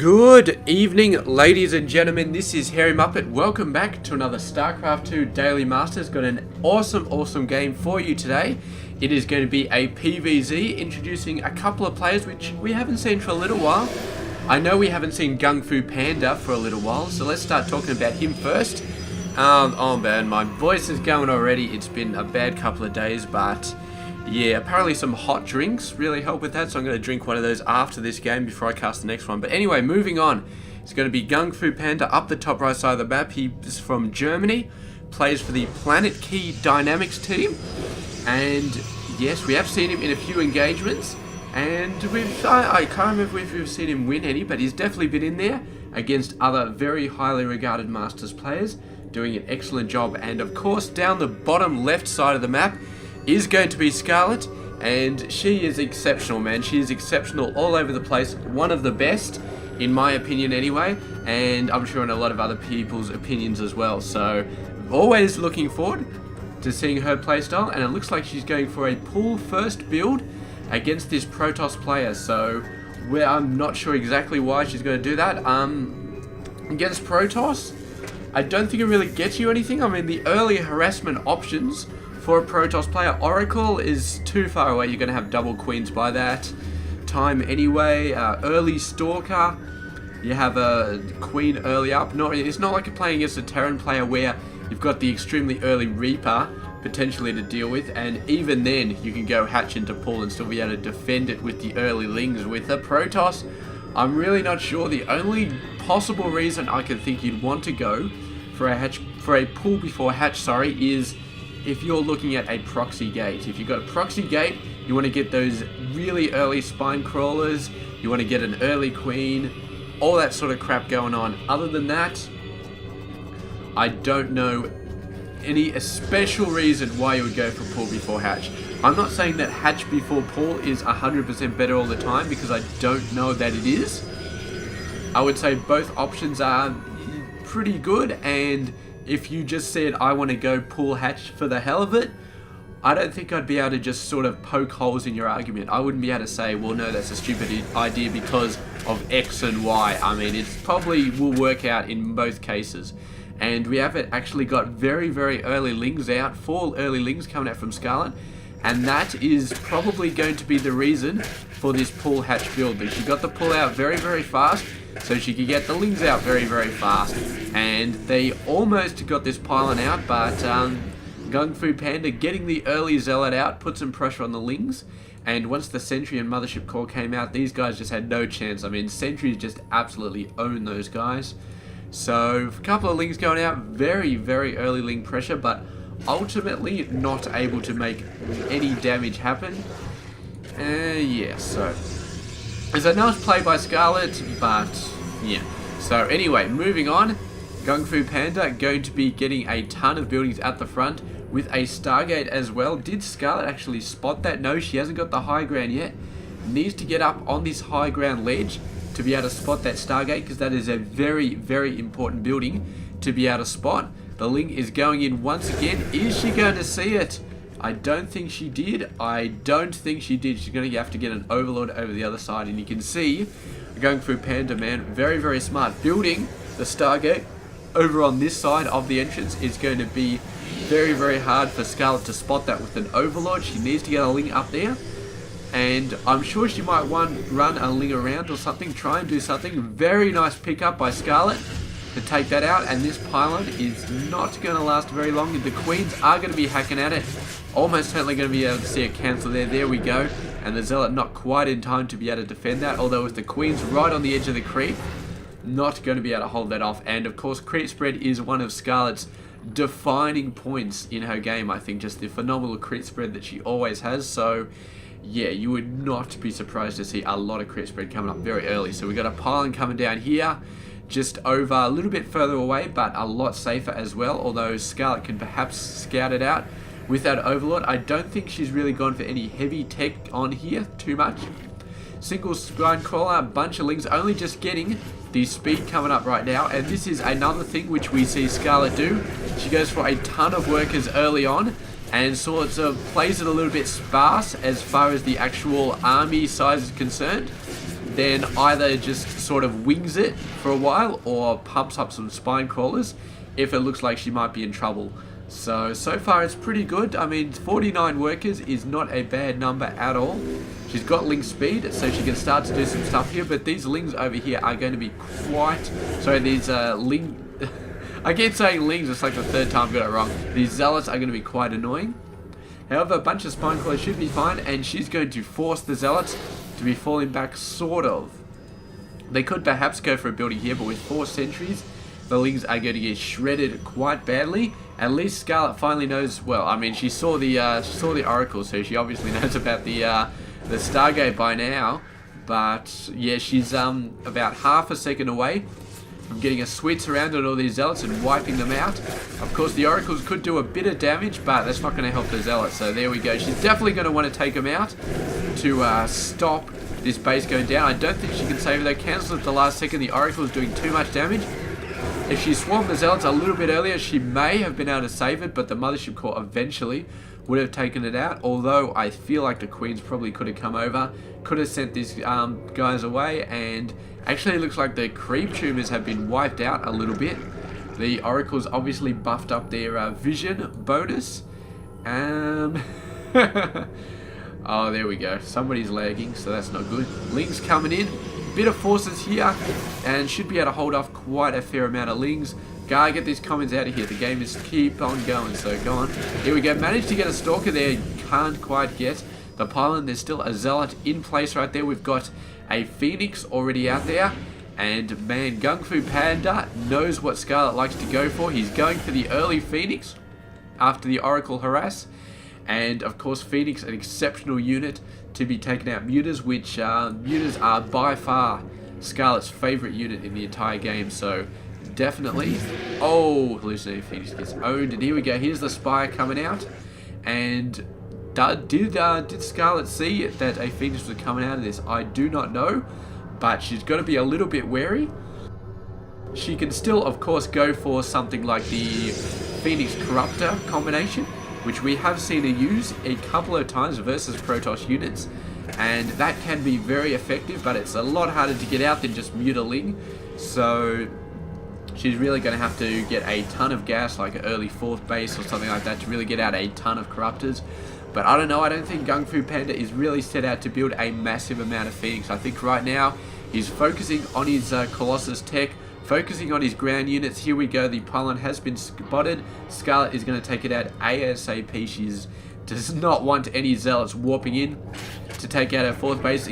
Good evening, ladies and gentlemen. This is Harry Muppet. Welcome back to another Starcraft 2 Daily Masters. Got an awesome game for you today. It is going to be a PvZ introducing a couple of players which we haven't seen for a little while. I know we haven't seen GunGFuBanDa for a little while, so let's start talking about him first. Oh man, my voice is going already. It's been a bad couple of days, but yeah, apparently some hot drinks really help with that, so I'm going to drink one of those after this game before I cast the next one. But anyway, moving on. It's going to be GunGFuBanDa up the top right side of the map. He is from Germany, plays for the Planet Key Dynamics team, and yes, we have seen him in a few engagements, and I can't remember if we've seen him win any, but he's definitely been in there against other very highly regarded Masters players, doing an excellent job. And of course, down the bottom left side of the map is going to be Scarlett, and she is exceptional, man. She is exceptional all over the place. One of the best, in my opinion anyway, and I'm sure in a lot of other people's opinions as well. So always looking forward to seeing her playstyle, and it looks like she's going for a pull first build against this Protoss player. So I'm not sure exactly why she's going to do that. Against Protoss, I don't think it really gets you anything. I mean, the early harassment options for a Protoss player, Oracle is too far away. You're going to have double queens by that time anyway. Early Stalker, you have a queen early up. It's not like you're playing against a Terran player where you've got the extremely early Reaper potentially to deal with, and even then you can go hatch into pull and still be able to defend it with the early lings. With a Protoss, I'm really not sure. The only possible reason I can think you'd want to go for a pull before hatch, is if you're looking at a proxy gate. If you've got a proxy gate, you want to get those really early spine crawlers, you want to get an early queen, all that sort of crap going on. Other than that, I don't know any special reason why you would go for pull before hatch. I'm not saying that hatch before pull is 100% better all the time, because I don't know that it is. I would say both options are pretty good, and if you just said I want to go pull hatch for the hell of it, I don't think I'd be able to just sort of poke holes in your argument. I wouldn't be able to say, well, no, that's a stupid idea because of X and Y. I mean, it probably will work out in both cases. And we have actually got very early lings out, 4 early lings coming out from Scarlett, and that is probably going to be the reason for this pull hatch build. That she got the pull out very fast, so she could get the lings out very fast. And they almost got this pylon out, but GunGFuBanDa getting the early zealot out put some pressure on the lings. And once the sentry and mothership core came out, these guys just had no chance. I mean, sentries just absolutely own those guys. So a couple of lings going out, very early ling pressure, but ultimately not able to make any damage happen. Yeah, so it's a nice play by Scarlett, but yeah. So anyway, moving on. GunGFuBanDa going to be getting a ton of buildings at the front with a Stargate as well. Did Scarlett actually spot that? No, she hasn't got the high ground yet. Needs to get up on this high ground ledge to be able to spot that Stargate, because that is a very important building to be able to spot. The ling is going in once again. Is she going to see it? I don't think she did. She's going to have to get an overlord over the other side, and you can see GunGFuBanDa, man, very smart. Building the Stargate over on this side of the entrance is going to be very hard for Scarlett to spot that with an overlord. She needs to get a ling up there, and I'm sure she might run a ling around or something, try and do something. Very nice pickup by Scarlett to take that out, and this pylon is not going to last very long. The queens are going to be hacking at it. Almost certainly going to be able to see a cancel there. There we go. And the zealot not quite in time to be able to defend that, although with the queens right on the edge of the creep, not going to be able to hold that off. And of course, creep spread is one of Scarlett's defining points in her game. I think just the phenomenal creep spread that she always has. So yeah, you would not be surprised to see a lot of creep spread coming up very early. So we got a pylon coming down here, just over a little bit further away, but a lot safer as well, although Scarlett can perhaps scout it out with that overlord. I don't think she's really gone for any heavy tech on here too much. Single spine crawler, bunch of lings, only just getting the speed coming up right now. And this is another thing which we see Scarlett do. She goes for a ton of workers early on, and sort of plays it a little bit sparse as far as the actual army size is concerned. then either just sort of wings it for a while or pumps up some spine crawlers if it looks like she might be in trouble. So far it's pretty good. I mean, 49 workers is not a bad number at all. She's got ling speed, so she can start to do some stuff here, but these lings over here are going to be quite... Sorry, these ling... I keep saying lings, it's like the third time I got it wrong. These zealots are going to be quite annoying. However, a bunch of spine crawlers should be fine, and she's going to force the zealots to be falling back, sort of. They could perhaps go for a building here, but with 4 sentries, the lings are going to get shredded quite badly. At least Scarlett finally knows, well, I mean, she saw the Oracle, so she obviously knows about the Stargate by now. But yeah, she's about half a second away from getting a sweep around on all these zealots and wiping them out. Of course, the Oracles could do a bit of damage, but that's not going to help the zealots. So there we go. She's definitely going to want to take them out to stop this base going down. I don't think she can save it though. Cancels at the last second. The Oracle is doing too much damage. If she swarmed the zealots a little bit earlier, she may have been able to save it, but the Mothership Core eventually would have taken it out. Although I feel like the Queens probably could have come over, could have sent these guys away, and actually it looks like the creep tumors have been wiped out a little bit. The Oracles obviously buffed up their vision bonus. Oh, there we go. Somebody's lagging, so that's not good. Lings coming in. Bit of forces here, and should be able to hold off quite a fair amount of lings. Gotta get these comments out of here. The game is keep on going, so go on. Here we go. Managed to get a stalker there. Can't quite get the pylon. There's still a zealot in place right there. We've got a phoenix already out there. And man, GunGFuBanDa knows what Scarlett likes to go for. He's going for the early phoenix after the Oracle harass. And of course, Phoenix, an exceptional unit to be taken out. Mutas, which mutas are by far Scarlett's favorite unit in the entire game. So definitely. Oh, hallucinating Phoenix gets owned. And here we go. Here's the Spire coming out. And did Scarlett see that a Phoenix was coming out of this? I do not know, but she's got to be a little bit wary. She can still, of course, go for something like the Phoenix Corruptor combination, which we have seen her use a couple of times versus Protoss units, and that can be very effective, but it's a lot harder to get out than just mutiling. So she's really going to have to get a ton of gas, like an early 4th base or something like that, to really get out a ton of Corruptors. But I don't know, I don't think GunGFuBanDa is really set out to build a massive amount of Phoenix. I think right now he's focusing on his Colossus tech, focusing on his ground units. Here we go, the pylon has been spotted. Scarlett is going to take it out ASAP. She does not want any zealots warping in to take out her 4th base,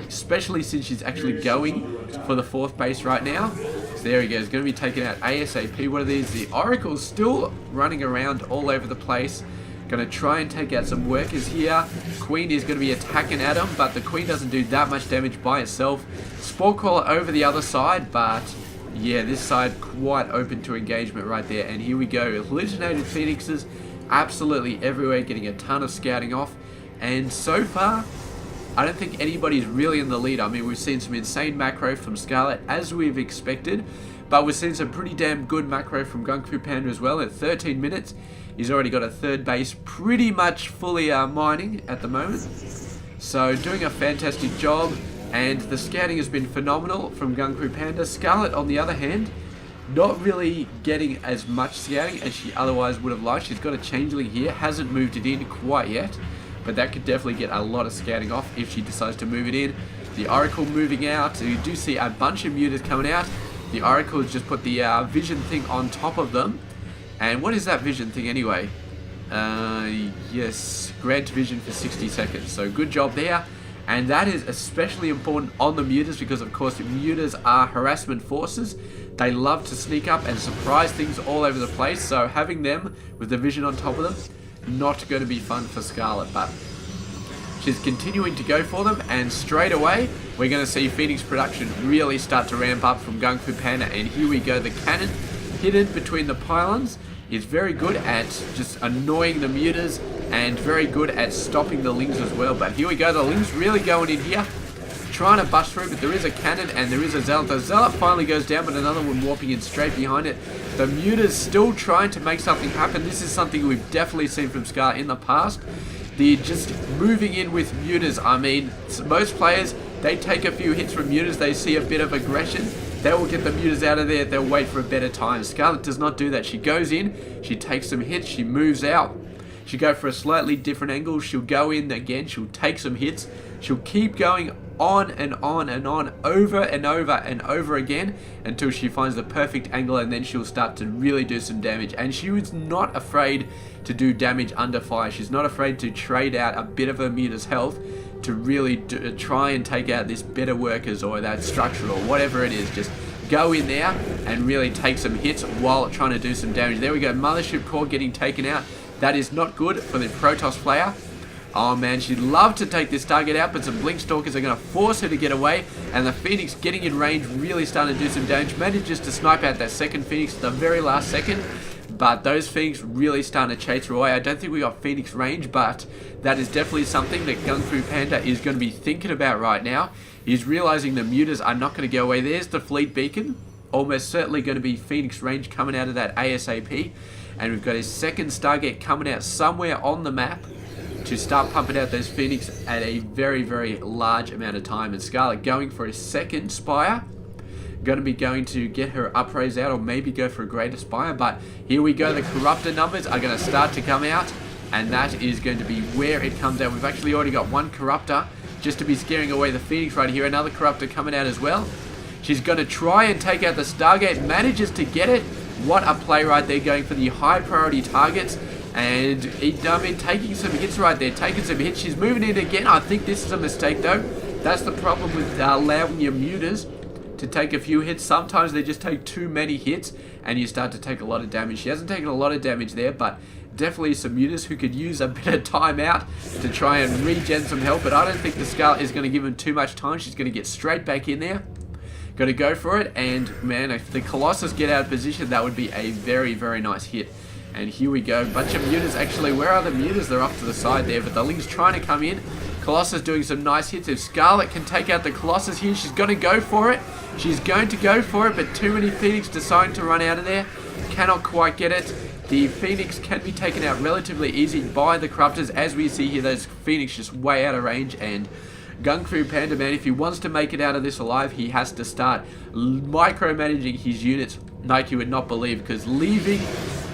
especially since she's actually going for the 4th base right now. So there he goes, going to be taken out ASAP. What are these? The Oracle's still running around all over the place. Going to try and take out some workers here. Queen is going to be attacking at him, but the Queen doesn't do that much damage by itself. Spore Crawler over the other side, but yeah, this side quite open to engagement right there. And here we go, hallucinated Phoenixes absolutely everywhere, getting a ton of scouting off. And so far, I don't think anybody's really in the lead. I mean, we've seen some insane macro from Scarlett, as we've expected, but we've seen some pretty damn good macro from GunGFuBanDa as well. At 13 minutes, he's already got a 3rd base pretty much fully mining at the moment. So doing a fantastic job. And the scouting has been phenomenal from GunGFuBanDa. Scarlett, on the other hand, not really getting as much scouting as she otherwise would have liked. She's got a changeling here, hasn't moved it in quite yet, but that could definitely get a lot of scouting off if she decides to move it in. The Oracle moving out, so you do see a bunch of mutas coming out. The Oracle has just put the vision thing on top of them. And what is that vision thing anyway? Yes, grant vision for 60 seconds, so good job there. And that is especially important on the mutas because, of course, mutas are harassment forces. They love to sneak up and surprise things all over the place. So having them with the vision on top of them, not going to be fun for Scarlett. But she's continuing to go for them. And straight away, we're going to see Phoenix production really start to ramp up from GunGFuBanDa. And here we go. The cannon hidden between the pylons is very good at just annoying the mutas and very good at stopping the lings as well. But here we go, the lings really going in here, trying to bust through, but there is a cannon and there is a zealot. The zealot finally goes down, but another one warping in straight behind it. The mutas still trying to make something happen. This is something we've definitely seen from Scar in the past. They're just moving in with mutas. I mean, most players They take a few hits from mutas, they see a bit of aggression, they will get the mutas out of there, they'll wait for a better time. Scarlett does not do that. She goes in, she takes some hits, she moves out. She'll go for a slightly different angle, she'll go in again, she'll take some hits, she'll keep going on and on and on, over and over and over again, until she finds the perfect angle, and then she'll start to really do some damage. And she was not afraid to do damage under fire. She's not afraid to trade out a bit of her muta's health to really try and take out this better workers or that structure or whatever it is. Just go in there and really take some hits while trying to do some damage. There we go, Mothership Core getting taken out. That is not good for the Protoss player. Oh man, she'd love to take this target out, but some Blink Stalkers are going to force her to get away, and the Phoenix getting in range, really starting to do some damage. Manages to snipe out that second Phoenix at the very last second, but those Phoenix really starting to chase her away. I don't think we got Phoenix range, but that is definitely something that GunGFuBanDa is going to be thinking about right now. He's realizing the mutas are not going to go away. There's the fleet beacon. Almost certainly going to be Phoenix range coming out of that ASAP. And we've got his second Stargate coming out somewhere on the map to start pumping out those Phoenix at a very, very large amount of time. And Scarlett going for a second Spire. Going to get her upraise out, or maybe go for a greater Spire. But here we go, the Corruptor numbers are going to start to come out, and that is going to be where it comes out. We've actually already got one Corruptor just to be scaring away the Phoenix right here. Another Corruptor coming out as well. She's going to try and take out the Stargate, manages to get it. What a play right there, going for the high priority targets. And taking some hits right there, taking some hits. She's moving in again. I think this is a mistake though. That's the problem with allowing your mutas to take a few hits. Sometimes they just take too many hits and you start to take a lot of damage. She hasn't taken a lot of damage there, but definitely some mutas who could use a bit of time out to try and regen some health. But I don't think the Scarlett is going to give him too much time. She's going to get straight back in there. Going to go for it, and man, if the Colossus get out of position, that would be a very, very nice hit. And here we go, bunch of mutas. Actually, where are the mutas? They're off to the side there, but the Link's trying to come in. Colossus doing some nice hits. If Scarlett can take out the Colossus here, she's going to go for it. She's going to go for it, but too many Phoenix deciding to run out of there. Cannot quite get it. The Phoenix can be taken out relatively easy by the Corruptors. As we see here, those Phoenix just way out of range, and GunGFuBanDa, man, if he wants to make it out of this alive, he has to start micromanaging his units like you would not believe, because leaving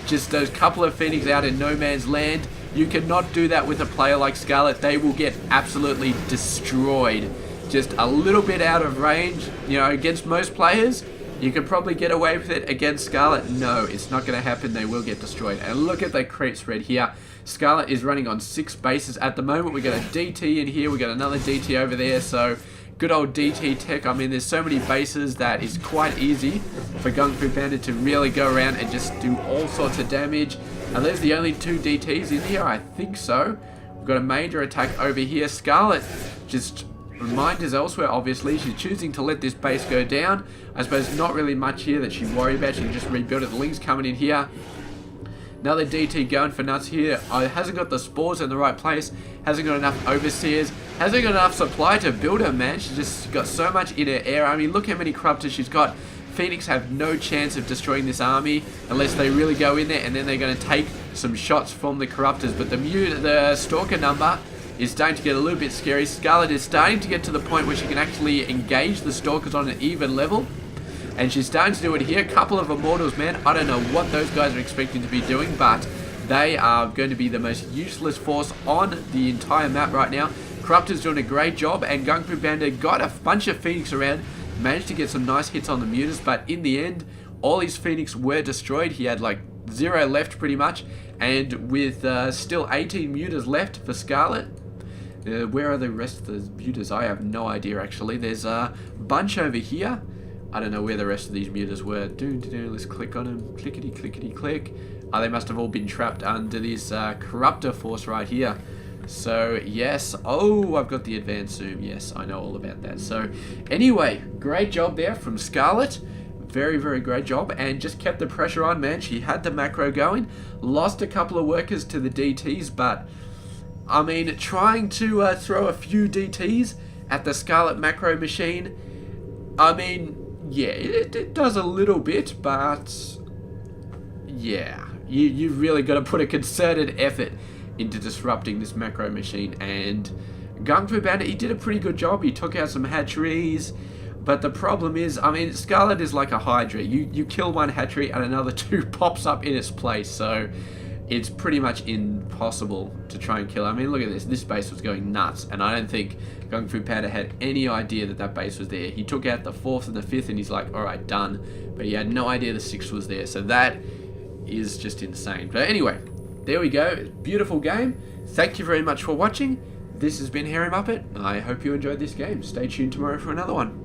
just those couple of Phoenix out in no man's land, you cannot do that with a player like Scarlett. They will get absolutely destroyed. Just a little bit out of range, you know, against most players, you could probably get away with it. Against Scarlett, no, it's not going to happen. They will get destroyed. And look at the creep spread here. Scarlett is running on 6 bases at the moment. We got a DT in here. We got another DT over there. So good old DT tech. I mean, there's so many bases that is quite easy for GunGFuBanDa to really go around and just do all sorts of damage. And there's the only 2 DTs in here. I think so. We've got a major attack over here. Scarlett just reminders elsewhere, obviously. She's choosing to let this base go down. I suppose not really much here that she'd worry about. She can just rebuild it. The Link's coming in here. Another DT going for nuts here. Hasn't got the spores in the right place. Hasn't got enough overseers. Hasn't got enough supply to build her, man. She's just got so much in her air. I mean, look how many Corruptors she's got. Phoenix have no chance of destroying this army unless they really go in there, and then they're going to take some shots from the Corruptors. But the Stalker number is starting to get a little bit scary. Scarlett is starting to get to the point where she can actually engage the Stalkers on an even level. And she's starting to do it here. A couple of Immortals, man. I don't know what those guys are expecting to be doing, but they are going to be the most useless force on the entire map right now. Corruptor's doing a great job, and GunGFuBanDa got a bunch of Phoenix around. Managed to get some nice hits on the mutas, but in the end, all his Phoenix were destroyed. He had like 0 left pretty much, and with still 18 mutas left for Scarlett. Where are the rest of the mutas? I have no idea actually. There's a bunch over here. I don't know where the rest of these mutas were. Let's click on them. Clickety, clickety, click. Oh, they must have all been trapped under this Corruptor force right here. So, yes. Oh, I've got the advanced zoom. Yes, I know all about that. So, anyway, great job there from Scarlett. Very, very great job. And just kept the pressure on, man. She had the macro going. Lost a couple of workers to the DTs, but I mean, trying to throw a few DTs at the Scarlett macro machine, I mean, yeah, it does a little bit, but yeah, you've really got to put a concerted effort into disrupting this macro machine, and GunGFuBanDa, he did a pretty good job. He took out some hatcheries. But the problem is, I mean, Scarlett is like a Hydra. You kill one hatchery and another 2 pops up in its place. So it's pretty much impossible to try and kill. I mean, look at this. This base was going nuts. And I don't think GunGFuBanDa had any idea that that base was there. He took out the 4th and the 5th and he's like, alright, done. But he had no idea the 6th was there. So that is just insane. But anyway, there we go. Beautiful game. Thank you very much for watching. This has been Hairy Muppet. I hope you enjoyed this game. Stay tuned tomorrow for another one.